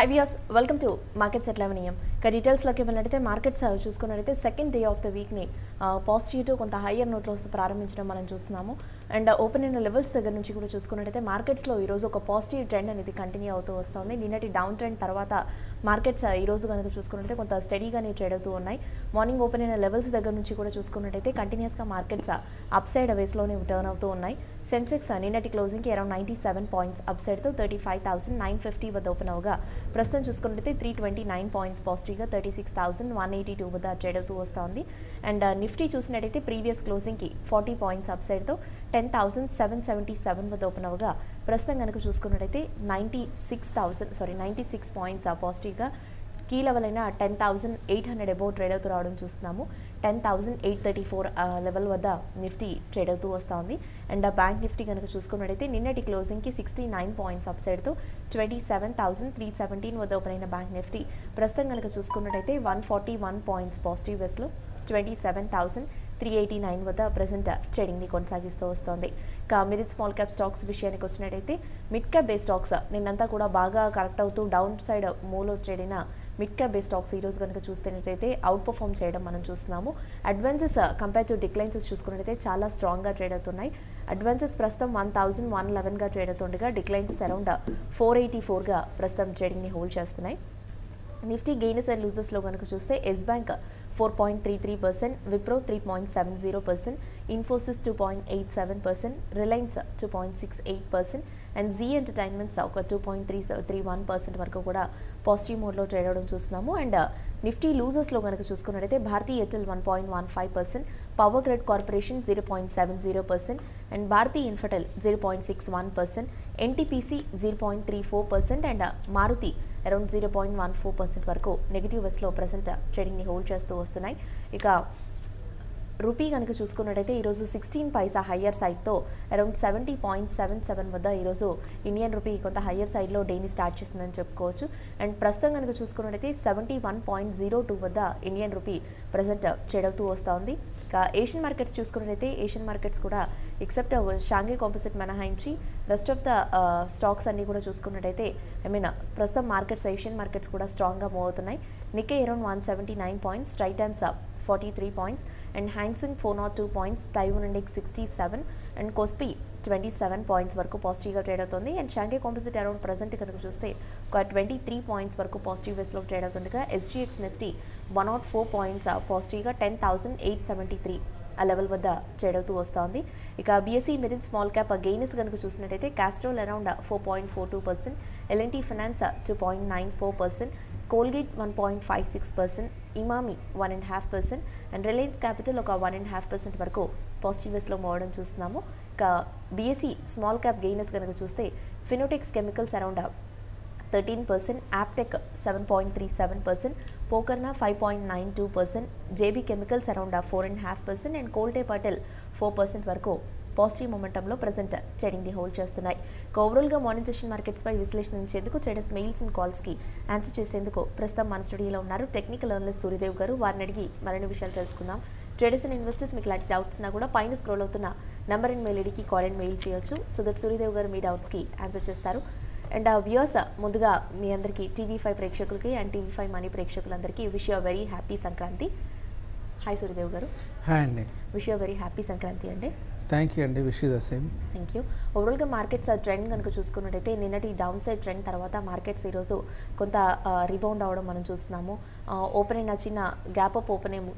High viewers welcome to markets at 11 AM. డీటెయిల్స్లోకి వెళ్ళినట్టయితే markets చూసుకున్నట్టయితే సెకండ్ డే ఆఫ్ ద వీక్ని పాజిటివ్ కొంత హయ్యర్ నోట్లో ప్రారంభించడం మనం చూస్తున్నాము. అండ్ ఓపెన్ అయిన లెవెల్స్ దగ్గర నుంచి కూడా చూసుకున్నట్టయితే మార్కెట్స్లో ఈరోజు ఒక పాజిటివ్ ట్రెండ్ అనేది కంటిన్యూ అవుతూ వస్తుంది. నిన్నటి డౌన్ ట్రెండ్ తర్వాత మార్కెట్స్ ఈరోజు కనుక చూసుకున్నట్టయితే కొంత స్టడీగానే ట్రేడ్ అవుతూ ఉన్నాయి. మార్నింగ్ ఓపెన్ అయిన లెవెల్స్ దగ్గర నుంచి కూడా చూసుకున్నట్టయితే కంటిన్యూస్గా మార్కెట్స్ అప్ సైడ్ వేస్లోనే టర్న్ అవుతూ ఉన్నాయి. సెన్సెక్స్ నిన్నటి క్లోజింగ్కి అరౌండ్ 97 పాయింట్స్ అప్ సైడ్తో 35,950 వద్ద ఓపెన్ అవగా ప్రస్తుతం చూసుకున్నట్టయితే 329 పాయింట్స్ పాజిటివ్గా 36,182 వద్ద ట్రేడ్ అవుతూ వస్తుంది. అండ్ నిఫ్టీ చూసినట్టయితే ప్రీవియస్ క్లోజింగ్కి 40 పాయింట్స్ అప్ సైడ్తో 10,777 వద్ద ఓపెన్ అవగా ప్రస్తుతం కనుక చూసుకున్నట్టయితే 96 పాయింట్స్ పాజిటివ్గా కీ లెవెల్ అయిన 10,800 అబౌవ్ ట్రేడ్ అవుతూ రావడం చూస్తున్నాము. 10,834 లెవెల్ వద్ద నిఫ్టీ ట్రేడ్ అవుతూ వస్తుంది. అండ్ బ్యాంక్ నిఫ్టీ కనుక చూసుకున్నట్టయితే నిన్నటి క్లోజింగ్కి 69 పాయింట్స్ అప్ సైడ్తో 27,317 వద్ద ఓపెన్ అయిన బ్యాంక్ నిఫ్టీ ప్రస్తుతం కనుక చూసుకున్నట్టయితే 141 పాయింట్స్ పాజిటివ్ వేస్లో 27,389 వద్ద ప్రజెంట్ ట్రేడింగ్ని కొనసాగిస్తూ వస్తుంది. ఇక మిడ్ స్మాల్ క్యాప్ స్టాక్స్ విషయానికి వచ్చినట్టయితే మిడ్ క్యాప్ బేస్ స్టాక్స్ నిన్నంతా కూడా బాగా కరెక్ట్ అవుతూ డౌన్ సైడ్ మూవ్లో ట్రేడ్ అయిన మిడ్ క్యాప్ బేస్ స్టాక్స్ ఈరోజు కనుక చూస్తున్నట్టయితే అవుట్ పర్ఫామ్ చేయడం మనం చూస్తున్నాము. అడ్వాన్సెస్ కంపేర్ టు డిక్లైన్సెస్ చూసుకున్నట్టయితే చాలా స్ట్రాంగ్గా ట్రేడ్ అవుతున్నాయి. అడ్వాన్సెస్ ప్రస్తుతం 1,111గా ట్రేడ్ అవుతుండగా డిక్లైన్సెస్ అరౌండ్ 484గా ప్రస్తుతం ట్రేడింగ్ని హోల్డ్ చేస్తున్నాయి. నిఫ్టీ గెయినర్స్ అండ్ లూజర్స్లో కనుక చూస్తే ఎస్ బ్యాంక్ 4.33%, విప్రో 3.70%, ఇన్ఫోసిస్ 2.87%, రిలయన్స్ 2.68% అండ్ జీ ఎంటర్టైన్మెంట్స్ ఒక 2.31% వరకు కూడా పాజిటివ్ మోడ్లో ట్రేడ్ అవడం చూస్తున్నాము. అండ్ నిఫ్టీ లూజర్స్లో కనుక చూసుకున్నట్టయితే Bharti Airtel 1.15%, power grid corporation 0.70% and Bharti Infratel 0.61%, NTPC 0.34% and Maruti around 0.14% వరకు నెగిటివ్ వెస్లో ప్రజెంట్ ట్రేడింగ్ని హోల్డ్ చేస్తూ వస్తున్నాయి. ఇక రూపీ కనుక చూసుకున్నట్టయితే ఈరోజు 16 పైసా హయ్యర్ సైడ్తో అరౌండ్ 70.77 వద్ద ఈరోజు ఇండియన్ రూపీ కొంత హయ్యర్ సైడ్లో డేని స్టార్ట్ చేస్తుందని చెప్పుకోవచ్చు. అండ్ ప్రస్తుతం కనుక చూసుకున్నట్టయితే 71.02 వద్ద ఇండియన్ రూపీ ప్రజెంట్ ట్రేడ్ అవుతూ వస్తుంది. ఇక ఏషియన్ మార్కెట్స్ చూసుకున్నట్టయితే ఏషియన్ మార్కెట్స్ కూడా ఎక్సెప్ట్ షాంఘై కాంపోజిట్ మినహాయించి రెస్ట్ ఆఫ్ ద స్టాక్స్ అన్నీ కూడా చూసుకున్నట్టయితే ప్రస్తుతం మార్కెట్స్ ఏషియన్ మార్కెట్స్ కూడా స్ట్రాంగ్గా మూవ్ అవుతున్నాయి. నిక్కై అరౌండ్ 179 పాయింట్స్, ట్రై Times 43 points and Hang Seng 402 points, Taiwan index 67 and Kospi 27 points వరకు పాజిటివ్గా ట్రేడ్ అవుతుంది. And Shanghai composite around present కనుక చూస్తే ఒక 23 పాయింట్స్ వరకు పాజిటివ్ వేస్లో ట్రేడ్ అవుతుండగా ఎస్జీఎక్స్ నిఫ్టీ 104 పాయింట్స్ పాజిటివ్గా 10,873 ఆ లెవెల్ వద్ద ట్రేడ్ అవుతూ వస్తుంది. ఇక BSE mid and small cap gainers కనుక చూసినట్టయితే Castrol around 4.42%, L and T finance 2.94%, Colgate 1.56%, Emami 1.5% and Reliance capital ఒక 1.5% వరకు పాజిటివ్ వేస్లో మోవడం చూస్తున్నాము. ఇక బీఎస్ఈ స్మాల్ క్యాప్ గెయినర్స్ కనుక చూస్తే Fineotex chemicals around 13%, Aptech 7.37%, Pokarna 5.92%, JB chemicals around 4.5% and Kolte Patil 4% వరకు పాజిటివ్ మొమెంటంలో ప్రజెంట్ ట్రేడింగ్ని హోల్డ్ చేస్తున్నాయి. ఓవరాల్గా మార్నింగ్ సెషన్ మార్కెట్స్పై విశ్లేషించేందుకు ట్రేడర్స్ మెయిల్స్ అండ్ కాల్స్కి ఆన్సర్ చేసేందుకు ప్రస్తుతం మన స్టూడియోలో ఉన్నారు టెక్నికల్ అనలిస్ట్ సూర్యదేవ్ గారు. వారిని అడిగి మరిన్ని విషయాలు తెలుసుకుందాం. ట్రేడర్స్ అండ్ ఇన్వెస్టర్స్ మీకు ఇలాంటి డౌట్స్ ఉన్నా కూడా పైన స్క్రోల్ అవుతున్న నెంబర్ అండ్ మెయిల్ ఐడికి కాల్ అండ్ మెయిల్ చేయొచ్చు. సో దట్ సూర్యదేవ్ గారు మీ డౌట్స్కి ఆన్సర్ చేస్తారు. అండ్ వ్యూయర్స్ ముందుగా మీ అందరికీ టీవీ5 ప్రేక్షకులకి అండ్ టీవీ5 మనీ ప్రేక్షకులందరికీ wish you very happy Sankranti. Hi Suryadev గారు. హాయ్ అండి. Wish you very happy Sankranti అండి. థ్యాంక్ యూ అండి. Wish you the same. Thank you. ఓవరాల్గా మార్కెట్స్ ట్రెండ్ కనుక చూసుకున్నట్టయితే నిన్నటి డౌన్ సైడ్ ట్రెండ్ తర్వాత మార్కెట్స్ ఈరోజు కొంత రిబౌండ్ అవ్వడం మనం చూస్తున్నాము. ఓపెనింగ్ చిన్న గ్యాప్ అప్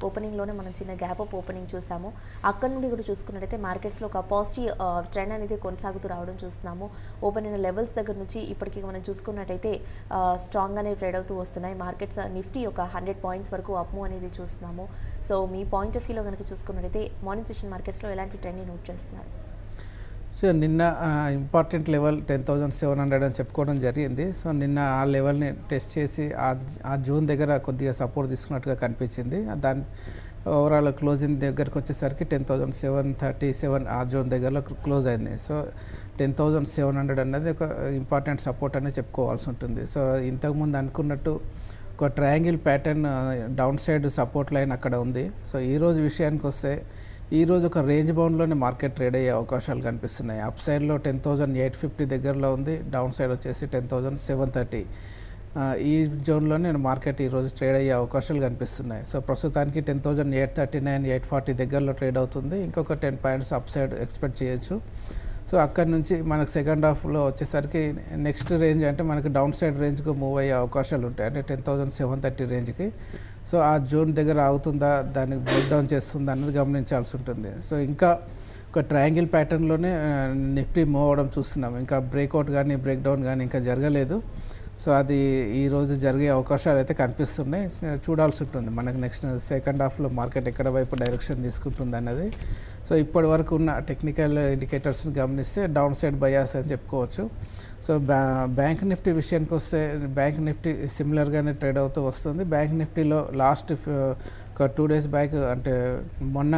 ఓపెనింగ్లోనే మనం చిన్న గ్యాప్ అప్ ఓపెనింగ్ చూసాము. అక్కడ నుండి కూడా చూసుకున్నట్టయితే మార్కెట్స్లో ఒక పాజిటివ్ ట్రెండ్ అనేది కొనసాగుతూ రావడం చూస్తున్నాము. ఓపెన్ అయిన లెవెల్స్ దగ్గర నుంచి ఇప్పటికీ మనం చూసుకున్నట్టయితే స్ట్రాంగ్గానే ట్రేడ్ అవుతూ వస్తున్నాయి. మార్కెట్స్ నిఫ్టీ ఒక 100 పాయింట్స్ వరకు అప్ మూవ్ అనేది చూస్తున్నాము. సో మీ పాయింట్ ఆఫ్ వ్యూలో కనుక చూసుకున్నట్టయితే మార్నింగ్ సెషన్ మార్కెట్స్లో ఎలాంటి ట్రెండ్ని నోట్ చేస్తున్నారు? సో నిన్న ఇంపార్టెంట్ లెవెల్ 10,700 అని చెప్పుకోవడం జరిగింది. సో నిన్న ఆ లెవెల్ని టెస్ట్ చేసి ఆ జోన్ దగ్గర కొద్దిగా సపోర్ట్ తీసుకున్నట్టుగా కనిపించింది. దాని ఓవరాల్ క్లోజింగ్ దగ్గరకు వచ్చేసరికి 10,737 ఆ జోన్ దగ్గరలో క్లోజ్ అయింది. సో 10,700 అన్నది ఒక ఇంపార్టెంట్ సపోర్ట్ అనేది చెప్పుకోవాల్సి ఉంటుంది. సో ఇంతకుముందు అనుకున్నట్టు ఒక triangle pattern down side support line అక్కడ ఉంది. సో ఈరోజు విషయానికి వస్తే ఈరోజు ఒక రేంజ్ బౌండ్లోనే మార్కెట్ ట్రేడ్ అయ్యే అవకాశాలు కనిపిస్తున్నాయి. అప్ సైడ్లో 10,850 దగ్గరలో ఉంది, డౌన్ సైడ్ వచ్చేసి 10,730. ఈ జోన్లో నేను మార్కెట్ ఈరోజు ట్రేడ్ అయ్యే అవకాశాలు కనిపిస్తున్నాయి. సో ప్రస్తుతానికి 10,839 840 దగ్గరలో ట్రేడ్ అవుతుంది. ఇంకొక 10 పాయింట్స్ అప్ సైడ్ ఎక్స్పెక్ట్ చేయొచ్చు. సో అక్కడ నుంచి మనకు సెకండ్ హాఫ్లో వచ్చేసరికి నెక్స్ట్ రేంజ్ అంటే మనకి డౌన్ సైడ్ రేంజ్కి మూవ్ అయ్యే అవకాశాలు ఉంటాయి, అంటే 10,730 రేంజ్కి. సో ఆ జోన్ దగ్గర ఆగుతుందా, దానికి బ్రేక్ డౌన్ చేస్తుందా అన్నది గమనించాల్సి ఉంటుంది. సో ఇంకా ఒక ట్రయాంగిల్ ప్యాటర్న్లోనే నిఫ్టీ మూవ్ అవ్వడం చూస్తున్నాం. ఇంకా బ్రేక్అవుట్ కానీ బ్రేక్ డౌన్ కానీ ఇంకా జరగలేదు. సో అది ఈరోజు జరిగే అవకాశాలు అయితే కనిపిస్తున్నాయి. చూడాల్సి ఉంటుంది మనకు నెక్స్ట్ సెకండ్ హాఫ్లో మార్కెట్ ఎక్కడ వైపు డైరెక్షన్ తీసుకుంటుంది అన్నది. సో ఇప్పటి వరకు ఉన్న టెక్నికల్ ఇండికేటర్స్ని గమనిస్తే డౌన్ సైడ్ బయాస్ అని చెప్పుకోవచ్చు. సో బ్యాంక్ నిఫ్టీ విషయానికి వస్తే బ్యాంక్ నిఫ్టీ సిమిలర్గానే ట్రేడ్ అవుతూ వస్తుంది. బ్యాంక్ నిఫ్టీలో లాస్ట్ ఒక 2 days బ్యాక్ అంటే మొన్న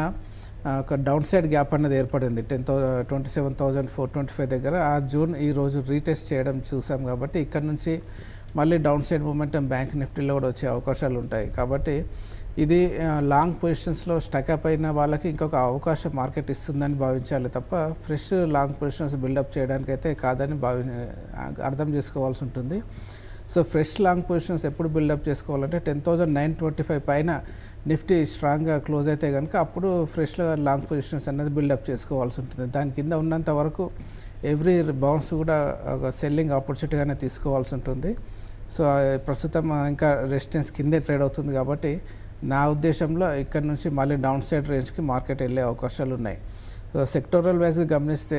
ఒక డౌన్ సైడ్ గ్యాప్ అన్నది ఏర్పడింది 27,425 దగ్గర. ఆ జోన్ ఈరోజు రీటెస్ట్ చేయడం చూసాం కాబట్టి ఇక్కడ నుంచి మళ్ళీ డౌన్ సైడ్ మూమెంటం బ్యాంక్ నిఫ్టీలో కూడా వచ్చే అవకాశాలు ఉంటాయి. కాబట్టి ఇది లాంగ్ పొజిషన్స్లో స్టక్అప్ అయిన వాళ్ళకి ఇంకొక అవకాశం మార్కెట్ ఇస్తుందని భావించాలి తప్ప ఫ్రెష్ లాంగ్ పొజిషన్స్ బిల్డప్ చేయడానికి అయితే కాదని అర్థం చేసుకోవాల్సి ఉంటుంది. సో ఫ్రెష్ లాంగ్ పొజిషన్స్ ఎప్పుడు బిల్డప్ చేసుకోవాలంటే 10,925 పైన నిఫ్టీ స్ట్రాంగ్గా క్లోజ్ అయితే కనుక అప్పుడు ఫ్రెష్గా లాంగ్ పొజిషన్స్ అనేది బిల్డప్ చేసుకోవాల్సి ఉంటుంది. దాని కింద ఉన్నంత వరకు ఎవ్రీ బౌన్స్ కూడా ఒక సెల్లింగ్ ఆపర్చునిటీగానే తీసుకోవాల్సి ఉంటుంది. సో ప్రస్తుతం ఇంకా రెసిస్టెన్స్ కిందే ట్రేడ్ అవుతుంది కాబట్టి నా ఉద్దేశంలో ఇక్కడ నుంచి మళ్ళీ డౌన్ సైడ్ రేంజ్కి మార్కెట్ వెళ్ళే అవకాశాలు ఉన్నాయి. సో సెక్టోరల్ వైజ్గా గమనిస్తే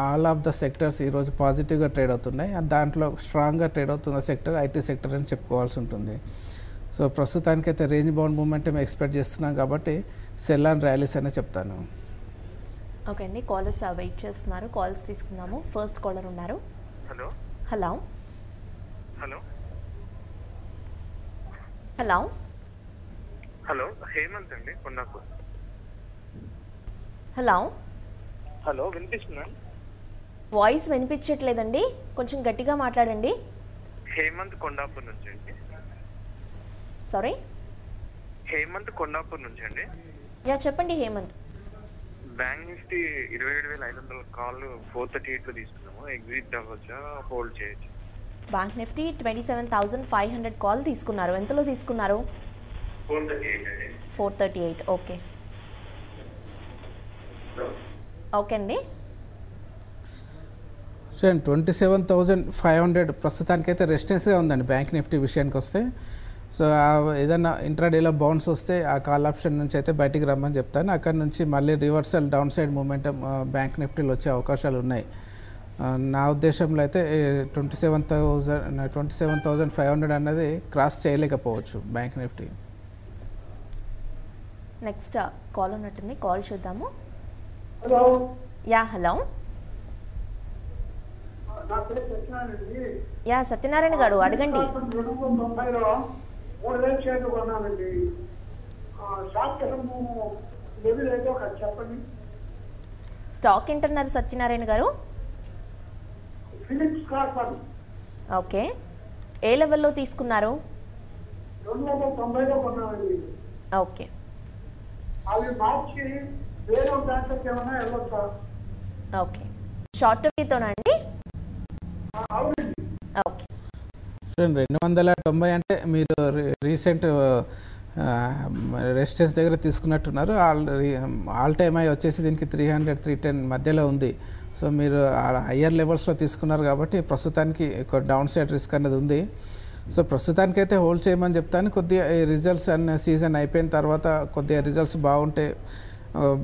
ఆల్ ఆఫ్ ద సెక్టర్స్ ఈరోజు పాజిటివ్గా ట్రేడ్ అవుతున్నాయి. దాంట్లో స్ట్రాంగ్గా ట్రేడ్ అవుతున్న సెక్టర్ ఐటీ సెక్టర్ అని చెప్పుకోవాల్సి ఉంటుంది. సో ప్రస్తుతానికైతే రేంజ్ బౌండ్ మూమెంట్ ఎక్స్పెక్ట్ చేస్తున్నాం కాబట్టి సెల్ అండ్ ర్యాలీస్ అనే చెప్తాను. ఓకే అండి, కాలర్స్ వెయిట్ చేస్తున్నారు, కాల్స్ తీసుకుందాము. ఫస్ట్ కాలర్ ఉన్నారు. Hello hello hello hello hello Hemanth అండి కొండాపూర్. హలో హలో వినిపిస్తుందా? వాయిస్ వినిపించట్లేదండి, కొంచెం గట్టిగా మాట్లాడండి. హేమంత్ కొండాపూర్ నుంచి అండి. సారీ, హేమంత్ కొండాపూర్ నుంచి అండి. యా చెప్పండి హేమంత్. బ్యాంక్ నిఫ్టీ 27,500 కాల్ 438 తీసుకున్నాము. ఎగ్జిట్ అవ్వచ్చా, హోల్డ్ చేయొచ్చు? బ్యాంక్ నిఫ్టీ 27,500 కాల్ తీసుకున్నారు. ఎంతలో తీసుకున్నారు? 438. ఓకే ఓకే అండి. సో 27,500 ప్రస్తుతానికైతే రెసిస్టెన్స్గా ఉందండి బ్యాంక్ నిఫ్టీ విషయానికి వస్తే. సో ఏదైనా ఇంట్రాడేలో బౌన్స్ వస్తే ఆ కాల్ ఆప్షన్ నుంచి అయితే బయటికి రమ్మని చెప్తాను. అక్కడ నుంచి మళ్ళీ reversal down side momentum bank నిఫ్టీలో వచ్చే అవకాశాలు ఉన్నాయి. నా ఉద్దేశంలో అయితే 27,500 అన్నది క్రాస్ చేయలేకపోవచ్చు బ్యాంక్ నిఫ్టీ. నెక్స్ట్ కాల్ ఉన్నట్టుంది, కాల్ చూద్దాము. Hello yeah hello yeah Satyanarayana గారు అడగండి. 290లో 3,000 షేర్లు కొన్నానండి. షార్ట్ టర్మ్ లెవెల్ ఏదో ఒకటి చెప్పండి. స్టాక్ ఏంటన్నారు సత్యనారాయణ గారు? ఫిలిప్స్ కార్పన్. ఓకే, ఏ లెవెల్లో తీసుకున్నారు? 290లో కొన్నానండి. ఓకే, అవి మార్చి వేరే బ్యాంకులకు ఏమైనా వెళ్ళొచ్చా? ఓకే. షార్ట్ టర్మ్తోనా అండి? అవునండి. ఓకే. 290 అంటే మీరు రీసెంట్ రెసిస్టెన్స్ దగ్గర తీసుకున్నట్టున్నారు. ఆల్ టైమ్ హై వచ్చేసి దీనికి 300-310 మధ్యలో ఉంది. సో మీరు హయ్యర్ లెవెల్స్లో తీసుకున్నారు కాబట్టి ప్రస్తుతానికి ఒక డౌన్ సైడ్ రిస్క్ అనేది ఉంది. సో ప్రస్తుతానికైతే హోల్డ్ చేయమని చెప్తాను. కొద్దిగా రిజల్ట్స్ అన్న సీజన్ అయిపోయిన తర్వాత కొద్దిగా రిజల్ట్స్ బాగుంటే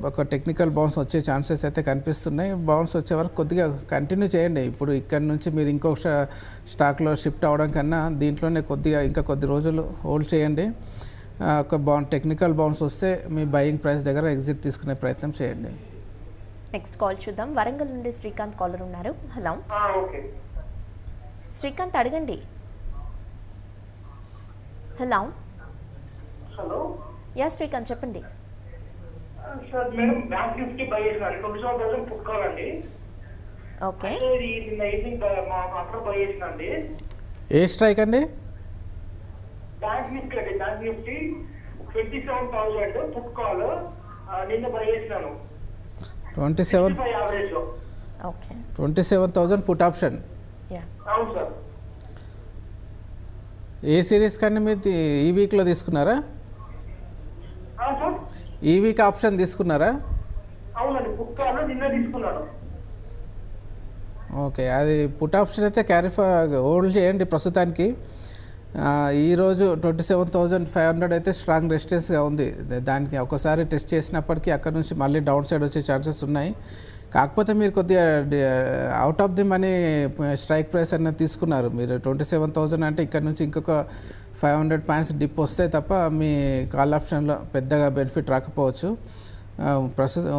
ఒక టెక్నికల్ బౌన్స్ వచ్చే ఛాన్సెస్ అయితే కనిపిస్తున్నాయి. బౌన్స్ వచ్చే వరకు కొద్దిగా కంటిన్యూ చేయండి. ఇప్పుడు ఇక్కడ నుంచి మీరు ఇంకొక స్టాక్లో షిఫ్ట్ అవ్వడం కన్నా దీంట్లోనే కొద్దిగా ఇంకా కొద్ది రోజులు హోల్డ్ చేయండి. ఒక టెక్నికల్ బౌన్స్ వస్తే మీ బయింగ్ ప్రైస్ దగ్గర ఎగ్జిట్ తీసుకునే ప్రయత్నం చేయండి. నెక్స్ట్ కాల్ చూద్దాం. వరంగల్ నుండి శ్రీకాంత్ కాలర్ ఉన్నారు. Hello okay. శ్రీకాంత్ అడగండి. హలో హలో యా శ్రీకాంత్ చెప్పండి. Sir madam bank Nifty buy చేసినారు 27,000 పుట్టుకోవాలండి. ఓకే, ఇది నిన్న ఈవినింగ్ అక్కడ బై చేసినండి. ఏ స్ట్రైక్ అండి? బ్యాంక్ నిఫ్టీ అండి. బ్యాంక్ నిఫ్టీ 27,000 పుట్టుకోవాలి. నిన్న బై చేసినాను 27 యావరేజ్ లో. Okay 27,000 put option. యా అవును సార్. ఏ సిరీస్ కానీ మీరు ఈ వీక్లో తీసుకున్నారా? సార్ ఈ వీక్ ఆప్షన్ తీసుకున్నారా? అవునండి, పుట్కాలు నిన్న తీసుకున్నాను. ఓకే, అది పుట్ ఆప్షన్ అయితే హోల్డ్ చేయండి ప్రస్తుతానికి. ఈరోజు 27,500 అయితే స్ట్రాంగ్ రెసిస్టెన్స్గా ఉంది. దానికి ఒకసారి టెస్ట్ చేసినప్పటికీ అక్కడ నుంచి మళ్ళీ డౌన్ సైడ్ వచ్చే ఛాన్సెస్ ఉన్నాయి. కాకపోతే మీరు కొద్దిగా out of the money strike price అనేది తీసుకున్నారు. మీరు 27,000 అంటే ఇక్కడ నుంచి ఇంకొక 500 పాయింట్స్ డిప్ వస్తే తప్ప మీ కాల్ ఆప్షన్లో పెద్దగా బెనిఫిట్ రాకపోవచ్చు. ప్రస్తుతం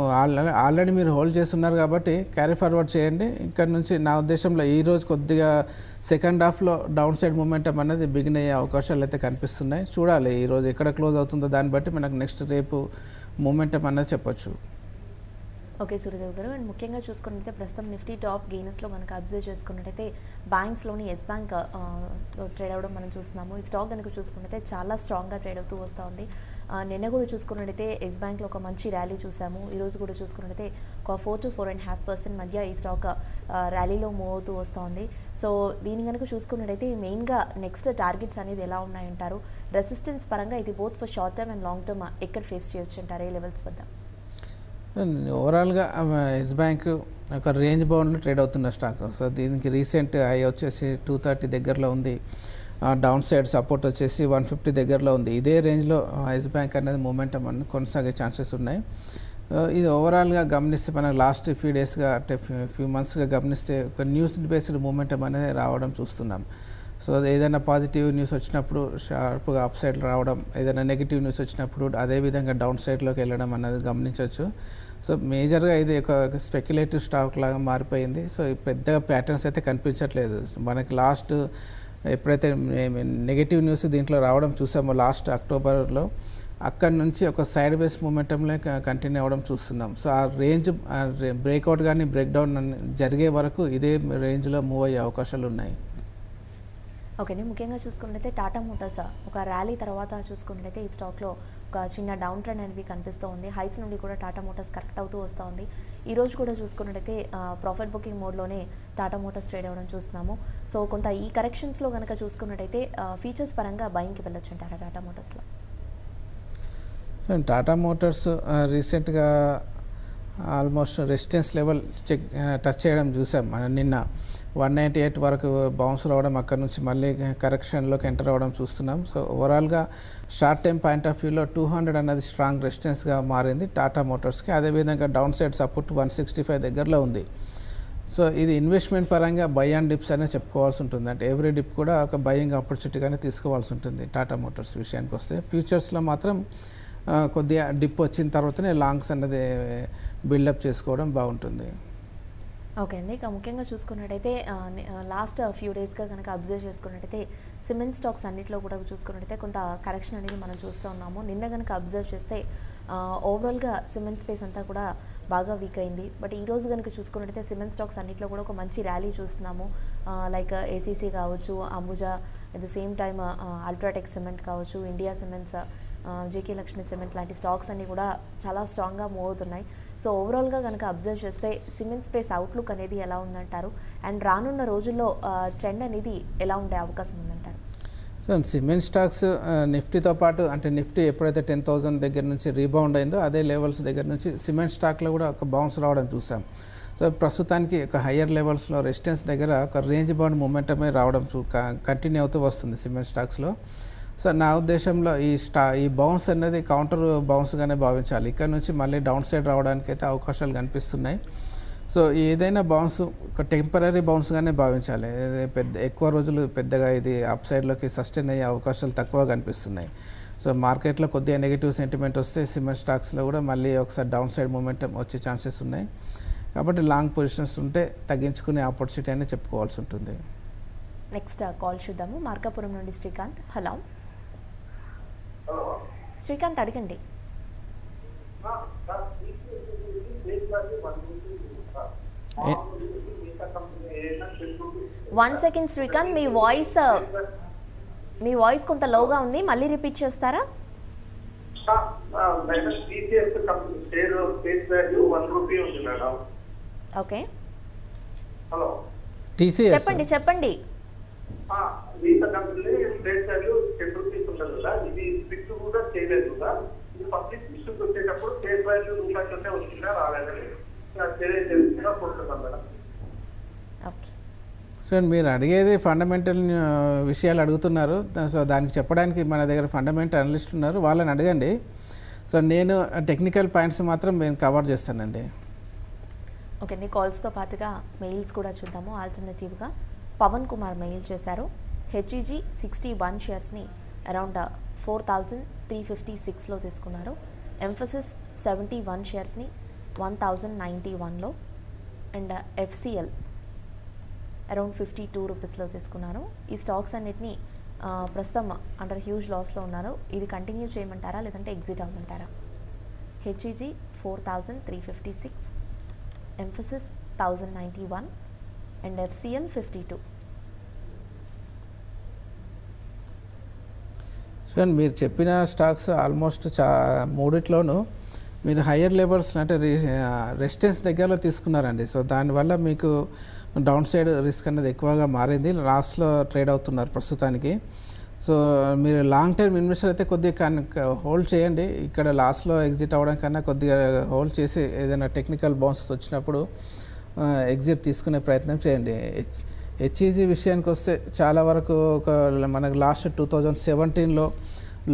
ఆల్రెడీ మీరు హోల్డ్ చేస్తున్నారు కాబట్టి క్యారీ ఫార్వర్డ్ చేయండి. ఇక్కడ నుంచి నా ఉద్దేశంలో ఈరోజు కొద్దిగా సెకండ్ హాఫ్లో డౌన్ సైడ్ మూమెంటం అనేది బిగిన్ అయ్యే అవకాశాలు అయితే కనిపిస్తున్నాయి. చూడాలి ఈరోజు ఎక్కడ క్లోజ్ అవుతుందో దాన్ని బట్టి మనకు నెక్స్ట్ రేపు మూమెంటం అనేది చెప్పొచ్చు. ఓకే సూర్యదేవ్ గారు, అండ్ ముఖ్యంగా చూసుకున్నట్టయితే ప్రస్తుతం నిఫ్టీ టాప్ గెయినర్స్లో కనుక అబ్జర్వ్ చేసుకున్నట్టయితే బ్యాంక్స్లోని ఎస్ బ్యాంక్ ట్రేడ్ అవ్వడం మనం చూస్తున్నాము. ఈ స్టాక్ కనుక చూసుకున్నట్టయితే చాలా స్ట్రాంగ్గా ట్రేడ్ అవుతూ వస్తూ ఉంది. నిన్న కూడా చూసుకున్నట్టయితే ఎస్ బ్యాంక్లో ఒక మంచి ర్యాలీ చూసాము. ఈరోజు కూడా చూసుకున్నట్టయితే ఒక 4 to 4.5% మధ్య ఈ స్టాక్ ర్యాలీలో మూవ్ అవుతూ వస్తుంది. సో దీని కనుక చూసుకున్నట్టయితే మెయిన్గా నెక్స్ట్ టార్గెట్స్ అనేది ఎలా ఉన్నాయంటారు? రెసిస్టెన్స్ పరంగా ఇది both for short term and long term ఎక్కడ ఫేస్ చేయొచ్చు అంటారు, ఏ లెవెల్స్ వద్ద? ఓవరాల్గా ఎస్ బ్యాంక్ ఒక రేంజ్ బౌండ్లో ట్రేడ్ అవుతున్న స్టాక్. సో దీనికి రీసెంట్ హై వచ్చేసి 230 దగ్గరలో ఉంది. డౌన్ సైడ్ సపోర్ట్ వచ్చేసి 150 దగ్గరలో ఉంది. ఇదే రేంజ్లో ఎస్ బ్యాంక్ అనేది మూమెంటం అని కొనసాగే ఛాన్సెస్ ఉన్నాయి. ఇది ఓవరాల్గా గమనిస్తే మన లాస్ట్ ఫ్యూ డేస్గా అంటే ఫ్యూ మంత్స్గా గమనిస్తే ఒక న్యూస్ బేస్డ్ మూమెంటం అనేది రావడం చూస్తున్నాం. సో ఏదైనా పాజిటివ్ న్యూస్ వచ్చినప్పుడు షార్ప్గా అప్ సైడ్ రావడం, ఏదైనా నెగిటివ్ న్యూస్ వచ్చినప్పుడు అదేవిధంగా డౌన్ సైడ్లోకి వెళ్ళడం అనేది గమనించవచ్చు. సో మేజర్గా ఇది ఒక స్పెక్యులేటివ్ స్టాక్ లాగా మారిపోయింది. సో పెద్దగా ప్యాటర్న్స్ అయితే కనిపించట్లేదు. మనకి లాస్ట్ ఎప్పుడైతే నెగిటివ్ న్యూస్ దీంట్లో రావడం చూసామో లాస్ట్ అక్టోబర్లో, అక్కడ నుంచి ఒక సైడ్ బేస్ మూమెంటంలో కంటిన్యూ అవ్వడం చూస్తున్నాం. సో ఆ రేంజ్ బ్రేక్అవుట్ కానీ బ్రేక్డౌన్ జరిగే వరకు ఇదే రేంజ్లో మూవ్ అయ్యే అవకాశాలు ఉన్నాయి. ఓకేనే, ముఖ్యంగా చూసుకున్నట్లయితే టాటా మోటార్స్ ఒక ర్యాలీ తర్వాత చూసుకున్నట్లయితే ఈ స్టాక్లో ఒక చిన్న డౌన్ ట్రెండ్ అనేది కనిపిస్తూ ఉంది. హైస్ నుండి కూడా టాటా మోటార్స్ కరెక్ట్ అవుతూ వస్తూ ఉంది. ఈరోజు కూడా చూసుకున్నట్లయితే ప్రాఫిట్ బుకింగ్ మోడ్లోనే టాటా మోటార్స్ ట్రేడ్ అవ్వడం చూస్తున్నాము. సో కొంత ఈ కరెక్షన్స్లో కనుక చూసుకున్నట్టయితే ఫీచర్స్ పరంగా బయింగ్కి వెళ్ళొచ్చు అంటారా టాటా మోటార్స్లో? టాటా మోటార్స్ రీసెంట్గా ఆల్మోస్ట్ రెసిస్టెన్స్ లెవెల్ టచ్ చేయడం చూసాం. మనం నిన్న 198 వరకు బౌన్స్ రావడం, అక్కడ నుంచి మళ్ళీ కరెక్షన్లోకి ఎంటర్ అవ్వడం చూస్తున్నాం. సో ఓవరాల్గా షార్ట్ టైం పాయింట్ ఆఫ్ వ్యూలో 200 అన్నది స్ట్రాంగ్ రెసిస్టెన్స్గా మారింది టాటా మోటార్స్కి. అదేవిధంగా డౌన్ సైడ్ సపోర్ట్ 165 దగ్గరలో ఉంది. సో ఇది ఇన్వెస్ట్మెంట్ పరంగా బై అండ్ డిప్స్ అనే చెప్పుకోవాల్సి ఉంటుంది. అంటే ఎవ్రీ డిప్ కూడా ఒక బయింగ్ ఆపర్చునిటీగానే తీసుకోవాల్సి ఉంటుంది టాటా మోటార్స్ విషయానికి వస్తే. ఫ్యూచర్స్లో మాత్రం కొద్దిగా డిప్ వచ్చిన తర్వాతనే లాంగ్స్ అన్నది బిల్డప్ చేసుకోవడం బాగుంటుంది. ఓకే అండి, ఇక ముఖ్యంగా చూసుకున్నట్టయితే లాస్ట్ ఫ్యూ డేస్గా కనుక అబ్జర్వ్ చేసుకున్నట్టయితే సిమెంట్ స్టాక్స్ అన్నింటిలో కూడా చూసుకున్నట్టయితే కొంత కరెక్షన్ అనేది మనం చూస్తూ ఉన్నాము. నిన్న కనుక అబ్జర్వ్ చేస్తే ఓవరాల్గా సిమెంట్ స్పేస్ అంతా కూడా బాగా వీక్ అయింది. బట్ ఈరోజు కనుక చూసుకున్నట్టయితే సిమెంట్ స్టాక్స్ అన్నింటిలో కూడా ఒక మంచి ర్యాలీ చూస్తున్నాము. లైక్ ఏసీసీ కావచ్చు, Ambuja, at the same time UltraTech cement కావచ్చు, India cements, JK Lakshmi cement లాంటి స్టాక్స్ అన్నీ కూడా చాలా స్ట్రాంగ్గా మూవ్ అవుతున్నాయి. సో ఓవరాల్గా కనుక అబ్జర్వ్ చేస్తే సిమెంట్ స్పేస్ అవుట్లుక్ అనేది ఎలా ఉందంటారు? అండ్ రానున్న రోజుల్లో ట్రెండ్ అనేది ఎలా ఉండే అవకాశం ఉందంటారు? సిమెంట్ స్టాక్స్ నిఫ్టీతో పాటు, అంటే నిఫ్టీ ఎప్పుడైతే 10,000 దగ్గర నుంచి రీబౌండ్ అయిందో అదే లెవెల్స్ దగ్గర నుంచి సిమెంట్ స్టాక్లో కూడా ఒక బౌన్స్ రావడం చూసాం. సో ప్రస్తుతానికి ఒక హయ్యర్ లెవెల్స్లో రెసిస్టెన్స్ దగ్గర ఒక రేంజ్ బౌండ్ మూమెంటమే రావడం కంటిన్యూ అవుతూ వస్తుంది సిమెంట్ స్టాక్స్లో. సో నా ఉద్దేశంలో ఈ బౌన్స్ అనేది కౌంటర్ బౌన్స్గానే భావించాలి. ఇక్కడ నుంచి మళ్ళీ డౌన్ సైడ్ రావడానికి అయితే అవకాశాలు కనిపిస్తున్నాయి. సో ఏదైనా బౌన్స్ ఒక టెంపరీ బౌన్స్గానే భావించాలి. ఎక్కువ రోజులు పెద్దగా ఇది అప్ సైడ్లోకి సస్టైన్ అయ్యే అవకాశాలు తక్కువ కనిపిస్తున్నాయి. సో మార్కెట్లో కొద్దిగా నెగిటివ్ సెంటిమెంట్ వస్తే సిమెంట్ స్టాక్స్లో కూడా మళ్ళీ ఒకసారి డౌన్ సైడ్ మూమెంటం వచ్చే ఛాన్సెస్ ఉన్నాయి. కాబట్టి లాంగ్ పొజిషన్స్ ఉంటే తగ్గించుకునే ఆపర్చునిటీ అని చెప్పుకోవాల్సి ఉంటుంది. నెక్స్ట్ కాల్ చూద్దాము. మార్కాపురం నుండి శ్రీకాంత్. హలో శ్రీకాంత్, అడగండి. 1 సెకండ్ శ్రీకాంత్, మీ వాయిస్ కొంత లోగా ఉంది, మళ్ళీ రిపీట్ చేస్తారా? ఓకే, చెప్పండి. ఫేస్ వాల్యూ 10 రూపీస్ ఉండదు కదా, ఇది ఫిక్స్ కూడా చేయలేదు కదా, ఇది పబ్లిక్ ఇష్యూకి వచ్చేటప్పుడు ఫేస్ వాల్యూ రూపాయలతోనే వచ్చిందా రాలేదని తెలియజేస్తున్నా కోరుతున్నాం మేడం. ఓకే. సో మీరు అడిగేది ఫండమెంటల్ విషయాలు అడుగుతున్నారు. సో దానికి చెప్పడానికి మన దగ్గర ఫండమెంటల్ అనలిస్ట్ ఉన్నారు, వాళ్ళని అడగండి. సో నేను టెక్నికల్ పాయింట్స్ మాత్రం నేను కవర్ చేస్తానండి. ఓకే అండి, కాల్స్తో పాటుగా మెయిల్స్ కూడా చూద్దాము. ఆల్టర్నేటివ్గా పవన్ కుమార్ మెయిల్ చేశారు. హెచ్ఈజీ 61 షేర్స్ని అరౌండ్ 4,356లో తీసుకున్నారు. ఎంఫసిస్ 71 షేర్స్ని 1,091లో అండ్ ఎఫ్సిఎల్ అరౌండ్ 52 రూపీస్లో తీసుకున్నారు. ఈ స్టాక్స్ అన్నిటినీ ప్రస్తుతం అండర్ హ్యూజ్ లాస్లో ఉన్నారు. ఇది కంటిన్యూ చేయమంటారా లేదంటే ఎగ్జిట్ అవ్వమంటారా? HEG 4,356, Mphasis 1,091 and FCL 52. So మీరు చెప్పిన స్టాక్స్ ఆల్మోస్ట్ మూడిట్లోనూ మీరు హయ్యర్ లెవెల్స్ అంటే రెసిస్టెన్స్ దగ్గరలో తీసుకున్నారండి. సో దానివల్ల మీకు డౌన్ సైడ్ రిస్క్ అనేది ఎక్కువగా మారింది, లాస్లో ట్రేడ్ అవుతున్నారు ప్రస్తుతానికి. సో మీరు లాంగ్ టర్మ్ ఇన్వెస్టర్ అయితే కొద్దిగా హోల్డ్ చేయండి. ఇక్కడ లాస్ట్లో ఎగ్జిట్ అవ్వడం కన్నా కొద్దిగా హోల్డ్ చేసి ఏదైనా టెక్నికల్ బౌన్సెస్ వచ్చినప్పుడు ఎగ్జిట్ తీసుకునే ప్రయత్నం చేయండి. హెచ్ఈజీ విషయానికి వస్తే చాలా వరకు మనకు లాస్ట్ 2017లో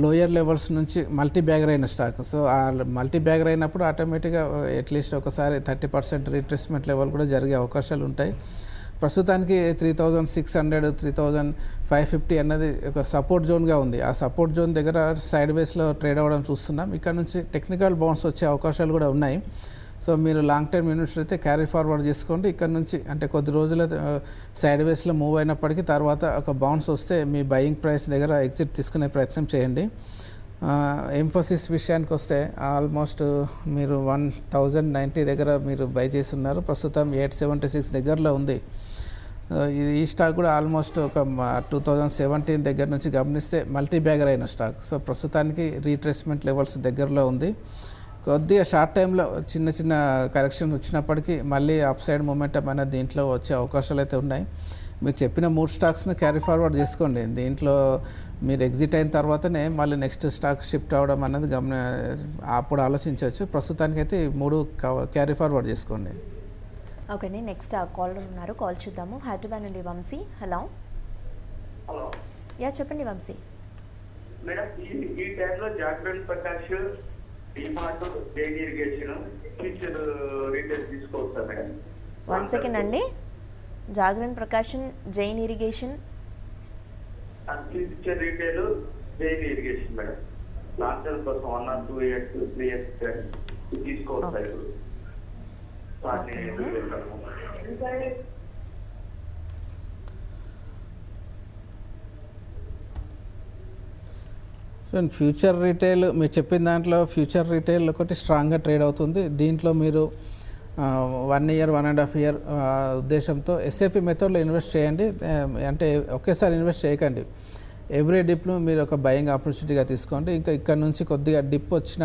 లోయర్ లెవెల్స్ నుంచి మల్టీ బ్యాగర్ అయిన స్టాక్. సో ఆ మల్టీ బ్యాగర్ అయినప్పుడు ఆటోమేటిక్గా అట్లీస్ట్ ఒకసారి 30% రీట్రేస్మెంట్ లెవెల్ కూడా జరిగే అవకాశాలు ఉంటాయి. ప్రస్తుతానికి 3,600, 3,550 అన్నది ఒక సపోర్ట్ జోన్గా ఉంది. ఆ సపోర్ట్ జోన్ దగ్గర సైడ్ వేస్లో ట్రేడ్ అవ్వడం చూస్తున్నాం. ఇక్కడ నుంచి టెక్నికల్ బౌన్స్ వచ్చే అవకాశాలు కూడా ఉన్నాయి. సో మీరు లాంగ్ టర్మ్ ఇన్వెస్టర్ అయితే క్యారీ ఫార్వర్డ్ చేసుకోండి. ఇక్కడ నుంచి అంటే కొద్ది రోజుల సైడ్ వేస్లో మూవ్ అయినప్పటికీ తర్వాత ఒక బౌన్స్ వస్తే మీ బయింగ్ ప్రైస్ దగ్గర ఎగ్జిట్ తీసుకునే ప్రయత్నం చేయండి. ఎంఫసిస్ విషయానికి వస్తే ఆల్మోస్ట్ మీరు 1,090 దగ్గర మీరు బై చేస్తున్నారు. ప్రస్తుతం 876 దగ్గరలో ఉంది. ఈ స్టాక్ కూడా ఆల్మోస్ట్ ఒక 2017 దగ్గర నుంచి గమనిస్తే మల్టీ బ్యాగర్ అయిన స్టాక్. సో ప్రస్తుతానికి రీట్రేస్మెంట్ లెవెల్స్ దగ్గరలో ఉంది. కొద్దిగా షార్ట్ టైంలో చిన్న చిన్న కరెక్షన్ వచ్చినప్పటికీ మళ్ళీ అప్ సైడ్ మూమెంటం అనేది దీంట్లో వచ్చే అవకాశాలు అయితే ఉన్నాయి. మీరు చెప్పిన 3 స్టాక్స్ని క్యారీ ఫార్వర్డ్ చేసుకోండి. దీంట్లో మీరు ఎగ్జిట్ అయిన తర్వాతనే మళ్ళీ నెక్స్ట్ స్టాక్ షిఫ్ట్ అవ్వడం అన్నది అప్పుడు ఆలోచించవచ్చు. ప్రస్తుతానికైతే 3 క్యారీ ఫార్వర్డ్ చేసుకోండి. ఓకే అండి, నెక్స్ట్ కాల్ ఉన్నారు, కాల్ చూద్దాము. హైదరాబాద్ నుండి వంశీ. హలో. హలో. యా చెప్పండి వంశీ. మేడం ఈ టైంలో జాగ్రత్త Prakash DMart Jain irrigation future retail తీసుకోవచ్చా మేడం? 1 సెకండ్ అండి. Jagran Prakashan, Jain irrigation, future retail Jain irrigation madam. Long term కోసం 1 or 2 years 3 years తీసుకోవచ్చా ఇప్పుడు? సో ఫ్యూచర్ రిటైల్ మీరు చెప్పిన దాంట్లో ఫ్యూచర్ రిటైల్ ఒకటి స్ట్రాంగ్గా ట్రేడ్ అవుతుంది. దీంట్లో మీరు 1 year 1.5 year ఉద్దేశంతో ఎస్ఐపి మెథడ్లో ఇన్వెస్ట్ చేయండి. అంటే ఒకేసారి ఇన్వెస్ట్ చేయకండి. ఎవ్రీ డిప్ను మీరు ఒక బయింగ్ ఆపర్చునిటీగా తీసుకోండి. ఇంకా ఇక్కడ నుంచి కొద్దిగా డిప్ వచ్చిన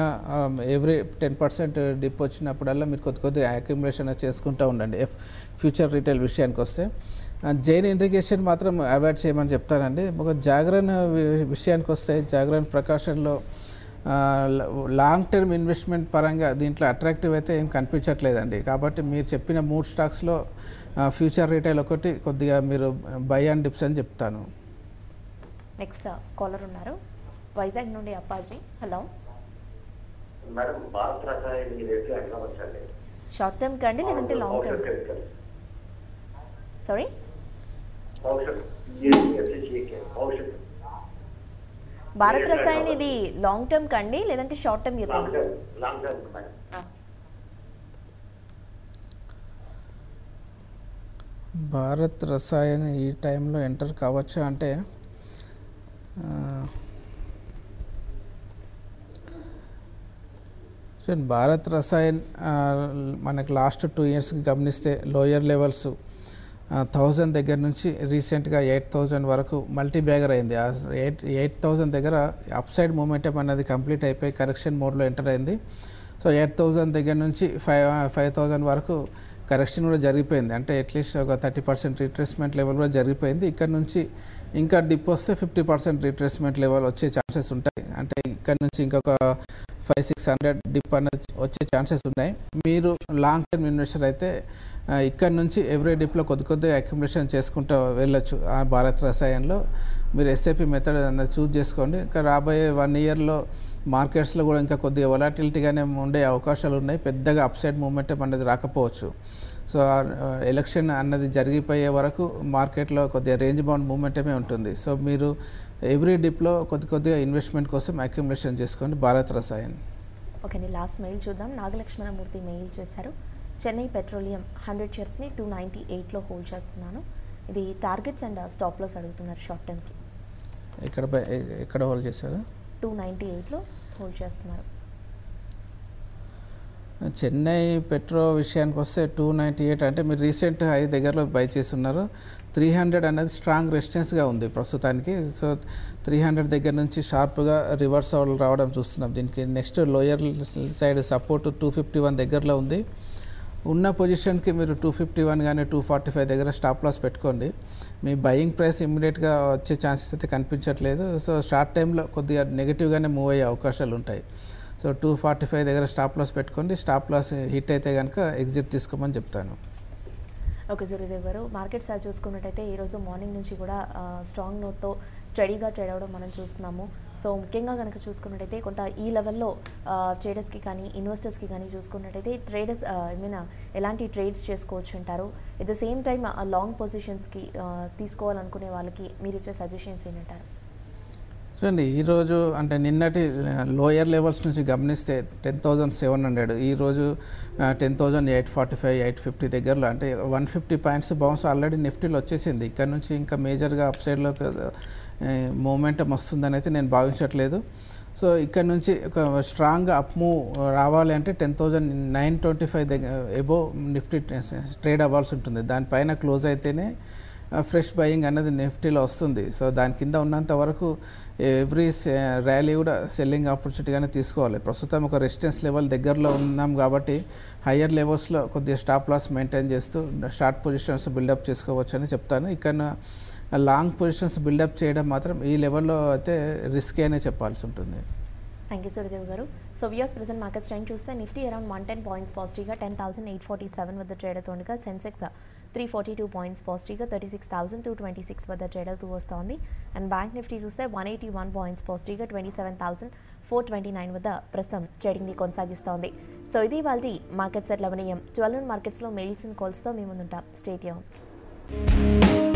ఎవ్రీ 10% డిప్ వచ్చినప్పుడల్లా మీరు కొద్దిగా అక్యుములేషన్ చేసుకుంటూ ఉండండి. ఫ్యూచర్ రిటైల్ విషయానికి వస్తే జైన్ ఇరిగేషన్ మాత్రం అవాయిడ్ చేయమని చెప్తానండి. ఒక జాగరణ్ విషయానికి వస్తే జాగరణ్ ప్రకాశన్లో లాంగ్ టర్మ్ ఇన్వెస్ట్మెంట్ పరంగా దీంట్లో అట్రాక్టివ్ అయితే ఏం కనిపించట్లేదండి. కాబట్టి మీరు చెప్పిన 3 స్టాక్స్లో ఫ్యూచర్ రిటైల్ ఒకటి కొద్దిగా మీరు బై అండ్ డిప్స్ అని చెప్తాను. నెక్స్ట్ కాలర్ ఉన్నారు, వైజాగ్ నుండి అప్పాజీ. Hello madam. భారత్ రసాయన రేట్లు ఎట్లా వచ్చండి? షార్ట్ టర్మ్ కండి లేదంటే long term? Sorry, Bharat Rasayan ఇది లాంగ్ టర్మ్ కండి లేదంటే షార్ట్ టర్మ్ చెప్తున్నా? భారత్ రసాయన్ ఈ టైంలో ఎంటర్ కావచ్చా అంటే భారత్ రసాయన్ మనకు లాస్ట్ 2 years గమనిస్తే లోయర్ లెవెల్స్ 1000 దగ్గర నుంచి రీసెంట్గా 8000 వరకు మల్టీ బ్యాగర్ అయింది. 8000 దగ్గర అప్ సైడ్ మూమెంటం అనేది కంప్లీట్ అయిపోయి కరెక్షన్ మోడ్లో ఎంటర్ అయింది. సో 8000 దగ్గర నుంచి 5000 వరకు కరెక్షన్ కూడా జరిగిపోయింది. అంటే అట్లీస్ట్ ఒక 30% రిట్రేస్మెంట్ లెవెల్ కూడా జరిగిపోయింది. ఇక్కడ నుంచి ఇంకా డిప్ వస్తే 50% రిట్రేస్మెంట్ లెవెల్ వచ్చే ఛాన్సెస్ ఉంటాయి. అంటే ఇక్కడ నుంచి ఇంకొక 500-600 డిప్ అనేది వచ్చే ఛాన్సెస్ ఉన్నాయి. మీరు లాంగ్ టర్మ్ ఇన్వెస్టర్ అయితే ఇక్కడ నుంచి ఎవ్రీ డిప్లో కొద్దిగా అక్యుములేషన్ చేసుకుంటూ వెళ్ళొచ్చు. ఆ భారత్ రసాయన్లో మీరు ఎస్ఐపి మెథడ్ అనేది చూస్ చేసుకోండి. ఇంకా రాబోయే 1 ఇయర్లో మార్కెట్స్లో కూడా ఇంకా కొద్దిగా వొలాటిలిటీగానే ఉండే అవకాశాలు ఉన్నాయి. పెద్దగా అప్సైడ్ మూమెంటం అనేది రాకపోవచ్చు. సో ఎలక్షన్ అన్నది జరిగిపోయే వరకు మార్కెట్లో కొద్దిగా రేంజ్ బౌండ్ మూమెంటమే ఉంటుంది. సో మీరు ఎవ్రీ డిప్లో కొద్దిగా ఇన్వెస్ట్మెంట్ కోసం అక్యుములేషన్ చేసుకోండి Bharat Rasayan. Okay, last mail చూద్దాం. నాగలక్ష్మణమూర్తి మెయిల్ చేశారు. చెన్నై పెట్రోలియం 100 షేర్స్ని 298లో హోల్డ్ చేస్తున్నాను. ఇది టార్గెట్స్ అండ్ స్టాప్ లాస్ అడుగుతున్నారు షార్ట్ టర్మ్కి. ఎక్కడ హోల్డ్ చేశారు? 298లో హోల్డ్ చేస్తున్నారు. చెన్నై పెట్రో విషయానికి వస్తే 298 అంటే మీరు రీసెంట్ హై దగ్గరలో బై చేస్తున్నారు. 300 అనేది స్ట్రాంగ్ రెసిస్టెన్స్గా ఉంది ప్రస్తుతానికి. సో 300 దగ్గర నుంచి షార్ప్గా రివర్స్ రావడం చూస్తున్నాం. దీనికి నెక్స్ట్ లోయర్ సైడ్ సపోర్ట్ 251 దగ్గరలో ఉంది. ఉన్న పొజిషన్కి మీరు 251 కానీ 245 దగ్గర స్టాప్ లాస్ పెట్టుకోండి. మీ బయింగ్ ప్రైస్ ఇమ్మీడియట్గా వచ్చే ఛాన్సెస్ అయితే కనిపించట్లేదు. సో షార్ట్ టైంలో కొద్దిగా నెగిటివ్గానే మూవ్ అయ్యే అవకాశాలు ఉంటాయి. సో 245 దగ్గర స్టాప్ లాస్ పెట్టుకోండి. స్టాప్ లాస్ హిట్ అయితే కనుక ఎగ్జిట్ తీసుకోమని చెప్తాను. ఓకే సూర్యదేవ్ గారు, మార్కెట్స్ చూసుకున్నట్టయితే ఈరోజు మార్నింగ్ నుంచి కూడా స్ట్రాంగ్ నోట్తో స్టడీగా ట్రేడ్ అవ్వడం మనం చూస్తున్నాము. సో ముఖ్యంగా కనుక చూసుకున్నట్టయితే కొంత ఈ లెవెల్లో ట్రేడర్స్కి కానీ ఇన్వెస్టర్స్కి కానీ చూసుకున్నట్టయితే ట్రేడర్స్ ఎలాంటి ట్రేడ్స్ చేసుకోవచ్చు అంటారు? At the same time long పొజిషన్స్కి తీసుకోవాలనుకునే వాళ్ళకి మీరు ఇచ్చే సజెషన్స్ ఏంటంటారు? చూడండి, ఈరోజు అంటే నిన్నటి లోయర్ లెవెల్స్ నుంచి గమనిస్తే 10,700, ఈరోజు 10,845, 850 దగ్గరలో, అంటే 150 పాయింట్స్ బౌన్స్ ఆల్రెడీ నిఫ్టీలో వచ్చేసింది. ఇక్కడ నుంచి ఇంకా మేజర్గా అప్ సైడ్లో మూమెంటం వస్తుందని అయితే నేను భావించట్లేదు. సో ఇక్కడ నుంచి ఒక స్ట్రాంగ్ అప్ మూవ్ రావాలి అంటే 10,925 దగ్గర ఎబో నిఫ్టీ ట్రేడ్ అవ్వాల్సి ఉంటుంది. దానిపైన క్లోజ్ అయితేనే ఫ్రెష్ బయింగ్ అన్నది నిఫ్టీలో వస్తుంది. సో దాని కింద ఉన్నంత వరకు ఎవ్రీ ర్యాలీ కూడా సెల్లింగ్ ఆపర్చునిటీగానే తీసుకోవాలి. ప్రస్తుతం ఒక రెసిస్టెన్స్ లెవెల్ దగ్గరలో ఉన్నాం కాబట్టి హయ్యర్ లెవెల్స్లో కొద్దిగా స్టాప్ లాస్ మెయింటైన్ చేస్తూ షార్ట్ పొజిషన్స్ బిల్డప్ చేసుకోవచ్చు అని చెప్తాను. ఇక్కడ లాంగ్ పొజిషన్స్ బిల్డప్ చేయడం మాత్రం ఈ లెవెల్లో అయితే రిస్కీ అనే చెప్పాల్సి ఉంటుంది. థ్యాంక్ యూ సూర్యదేవ్ గారు. So weirs present market trend చూస్తే నిఫ్టీ అరౌండ్ 110 పాయింట్స్ పాజిటివ్గా 10,847 వద్ద ట్రేడ్ అవుతుండగా సెన్సెక్స్ 342 పాయింట్స్ పాజిటివ్గా 36,226 వద్ద ట్రేడ్ అవుతూ వస్తోంది. అండ్ బ్యాంక్ నిఫ్టీ చూస్తే 181 పాయింట్స్ పాజిటివ్గా 27,429 వద్ద ప్రస్తుతం ట్రేడింగ్ని కొనసాగిస్తోంది. సో ఇది వాళ్ళ మార్కెట్స్ at 11 AM. 12 మార్కెట్స్లో మెయిల్స్ అండ్ కాల్స్తో మేము ముందుంటాం. Stay tuned.